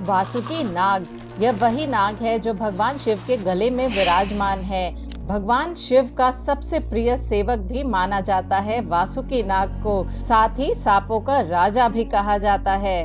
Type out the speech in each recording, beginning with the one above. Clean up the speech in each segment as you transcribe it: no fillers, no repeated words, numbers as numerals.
वासुकी नाग, यह वही नाग है जो भगवान शिव के गले में विराजमान है। भगवान शिव का सबसे प्रिय सेवक भी माना जाता है वासुकी नाग को, साथ ही सांपों का राजा भी कहा जाता है।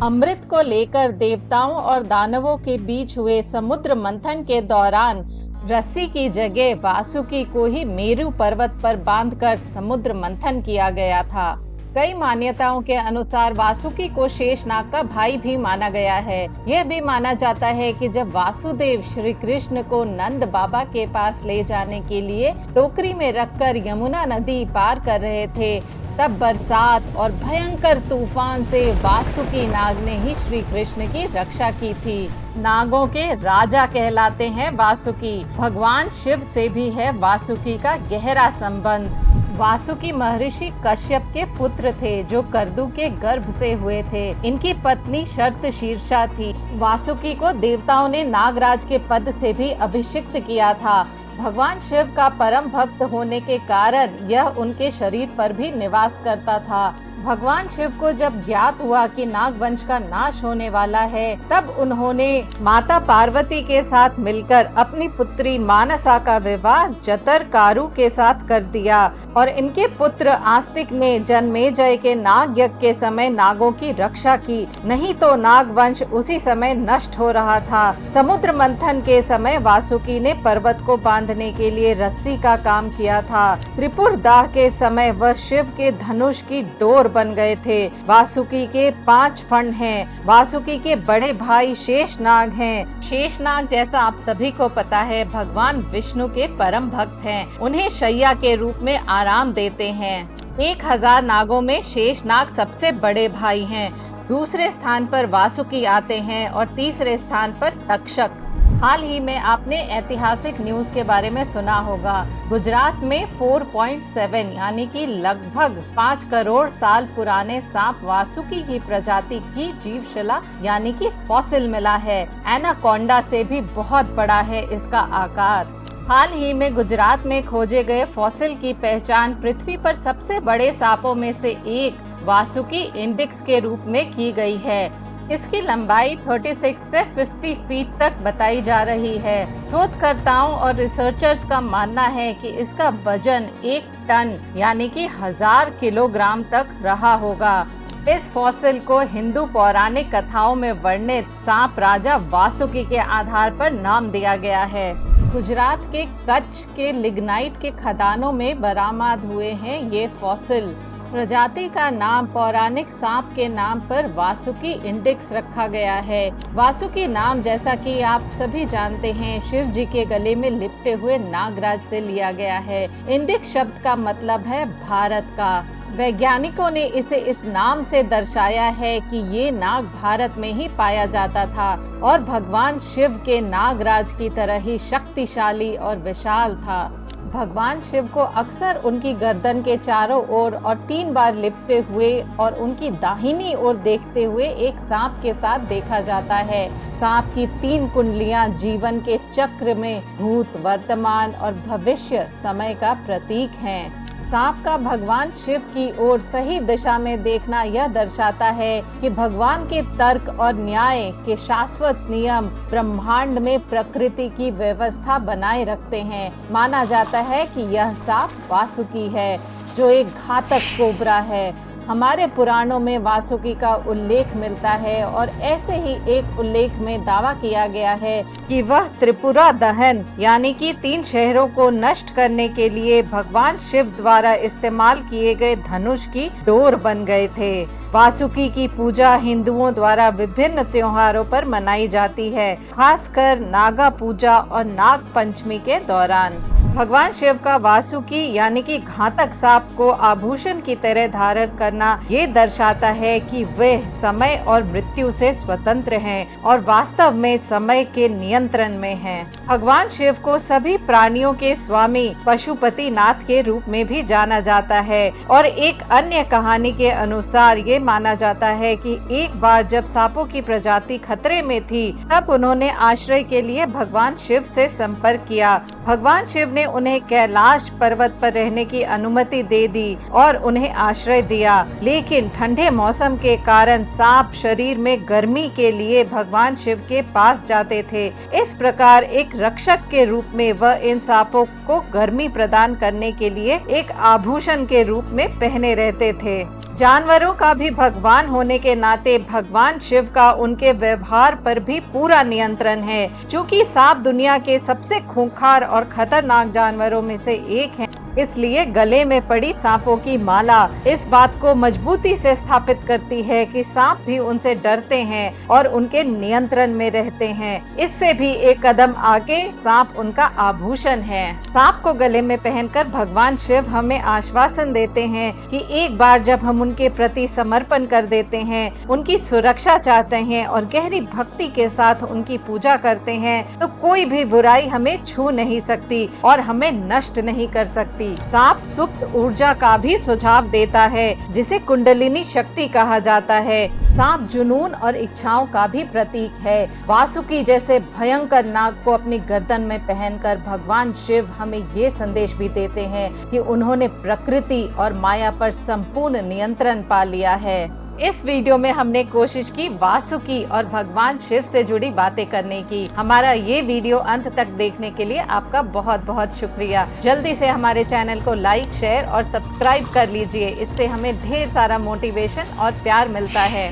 अमृत को लेकर देवताओं और दानवों के बीच हुए समुद्र मंथन के दौरान रस्सी की जगह वासुकी को ही मेरु पर्वत पर बांधकर समुद्र मंथन किया गया था। कई मान्यताओं के अनुसार वासुकी को शेषनाग का भाई भी माना गया है। यह भी माना जाता है कि जब वासुदेव श्री कृष्ण को नंद बाबा के पास ले जाने के लिए टोकरी में रखकर यमुना नदी पार कर रहे थे, तब बरसात और भयंकर तूफान से वासुकी नाग ने ही श्री कृष्ण की रक्षा की थी। नागों के राजा कहलाते हैं वासुकी। भगवान शिव से भी है वासुकी का गहरा संबंध। वासुकी महर्षि कश्यप के पुत्र थे जो करदू के गर्भ से हुए थे। इनकी पत्नी शर्तशीर्षा थी। वासुकी को देवताओं ने नागराज के पद से भी अभिषिक्त किया था। भगवान शिव का परम भक्त होने के कारण यह उनके शरीर पर भी निवास करता था। भगवान शिव को जब ज्ञात हुआ कि नागवंश का नाश होने वाला है, तब उन्होंने माता पार्वती के साथ मिलकर अपनी पुत्री मानसा का विवाह जतरकारु के साथ कर दिया और इनके पुत्र आस्तिक ने जन्मेजय के नाग यज्ञ के समय नागों की रक्षा की, नहीं तो नागवंश उसी समय नष्ट हो रहा था। समुद्र मंथन के समय वासुकी ने पर्वत को बांधने के लिए रस्सी का काम किया था। त्रिपुर दाह के समय वह शिव के धनुष की डोर बन गए थे। वासुकी के 5 फंड हैं। वासुकी के बड़े भाई शेषनाग हैं। शेषनाग, जैसा आप सभी को पता है, भगवान विष्णु के परम भक्त हैं। उन्हें शैया के रूप में आराम देते हैं। 1000 नागों में शेषनाग सबसे बड़े भाई हैं। दूसरे स्थान पर वासुकी आते हैं और तीसरे स्थान पर तक्षक। हाल ही में आपने ऐतिहासिक न्यूज के बारे में सुना होगा। गुजरात में 4.7 यानी कि लगभग 5 करोड़ साल पुराने सांप वासुकी की प्रजाति की जीवशिला यानी कि फॉसिल मिला है। एनाकोंडा से भी बहुत बड़ा है इसका आकार। हाल ही में गुजरात में खोजे गए फॉसिल की पहचान पृथ्वी पर सबसे बड़े सांपों में से एक वासुकी इंडिक्स के रूप में की गई है। इसकी लंबाई 36 से 50 फीट तक बताई जा रही है। शोधकर्ताओं और रिसर्चर्स का मानना है कि इसका वजन 1 टन यानी कि 1000 किलोग्राम तक रहा होगा। इस फॉसिल को हिंदू पौराणिक कथाओं में वर्णित सांप राजा वासुकी के आधार पर नाम दिया गया है। गुजरात के कच्छ के लिग्नाइट के खदानों में बरामद हुए हैं ये फॉसिल। प्रजाति का नाम पौराणिक सांप के नाम पर वासुकी इंडिक्स रखा गया है। वासुकी नाम, जैसा कि आप सभी जानते हैं, शिव जी के गले में लिपटे हुए नागराज से लिया गया है। इंडिक्स शब्द का मतलब है भारत का। वैज्ञानिकों ने इसे इस नाम से दर्शाया है कि ये नाग भारत में ही पाया जाता था और भगवान शिव के नागराज की तरह ही शक्तिशाली और विशाल था। भगवान शिव को अक्सर उनकी गर्दन के चारों ओर और 3 बार लिपटे हुए और उनकी दाहिनी ओर देखते हुए एक सांप के साथ देखा जाता है। सांप की 3 कुंडलियां जीवन के चक्र में भूत, वर्तमान और भविष्य समय का प्रतीक हैं। सांप का भगवान शिव की ओर सही दिशा में देखना यह दर्शाता है कि भगवान के तर्क और न्याय के शाश्वत नियम ब्रह्मांड में प्रकृति की व्यवस्था बनाए रखते हैं। माना जाता है कि यह सांप वासुकी है जो एक घातक कोबरा है। हमारे पुराणों में वासुकी का उल्लेख मिलता है और ऐसे ही एक उल्लेख में दावा किया गया है कि वह त्रिपुरा दहन यानी कि 3 शहरों को नष्ट करने के लिए भगवान शिव द्वारा इस्तेमाल किए गए धनुष की डोर बन गए थे। वासुकी की पूजा हिंदुओं द्वारा विभिन्न त्योहारों पर मनाई जाती है, खासकर नागा पूजा और नाग पंचमी के दौरान। भगवान शिव का वासुकी यानी कि घातक सांप को आभूषण की तरह धारण करना ये दर्शाता है कि वे समय और मृत्यु से स्वतंत्र हैं और वास्तव में समय के नियंत्रण में हैं। भगवान शिव को सभी प्राणियों के स्वामी पशुपति नाथ के रूप में भी जाना जाता है और एक अन्य कहानी के अनुसार ये माना जाता है कि एक बार जब सांपों की प्रजाति खतरे में थी, तब उन्होंने आश्रय के लिए भगवान शिव से संपर्क किया। भगवान शिव ने उन्हें कैलाश पर्वत पर रहने की अनुमति दे दी और उन्हें आश्रय दिया। लेकिन ठंडे मौसम के कारण सांप शरीर में गर्मी के लिए भगवान शिव के पास जाते थे। इस प्रकार एक रक्षक के रूप में वह इन सांपों को गर्मी प्रदान करने के लिए एक आभूषण के रूप में पहने रहते थे। जानवरों का भी भगवान होने के नाते भगवान शिव का उनके व्यवहार पर भी पूरा नियंत्रण है। चूँकि सांप दुनिया के सबसे खूंखार और खतरनाक जानवरों में से एक है, इसलिए गले में पड़ी सांपों की माला इस बात को मजबूती से स्थापित करती है कि सांप भी उनसे डरते हैं और उनके नियंत्रण में रहते हैं। इससे भी एक कदम आगे सांप उनका आभूषण है। सांप को गले में पहनकर भगवान शिव हमें आश्वासन देते हैं कि एक बार जब हम उनके प्रति समर्पण कर देते हैं, उनकी सुरक्षा चाहते हैं और गहरी भक्ति के साथ उनकी पूजा करते हैं, तो कोई भी बुराई हमें छू नहीं सकती और हमें नष्ट नहीं कर सकती। सांप सुप्त ऊर्जा का भी सुझाव देता है, जिसे कुंडलिनी शक्ति कहा जाता है। सांप जुनून और इच्छाओं का भी प्रतीक है। वासुकी जैसे भयंकर नाग को अपनी गर्दन में पहनकर भगवान शिव हमें ये संदेश भी देते हैं कि उन्होंने प्रकृति और माया पर संपूर्ण नियंत्रण पा लिया है। इस वीडियो में हमने कोशिश की वासुकी और भगवान शिव से जुड़ी बातें करने की। हमारा ये वीडियो अंत तक देखने के लिए आपका बहुत बहुत शुक्रिया। जल्दी से हमारे चैनल को लाइक, शेयर और सब्सक्राइब कर लीजिए। इससे हमें ढेर सारा मोटिवेशन और प्यार मिलता है।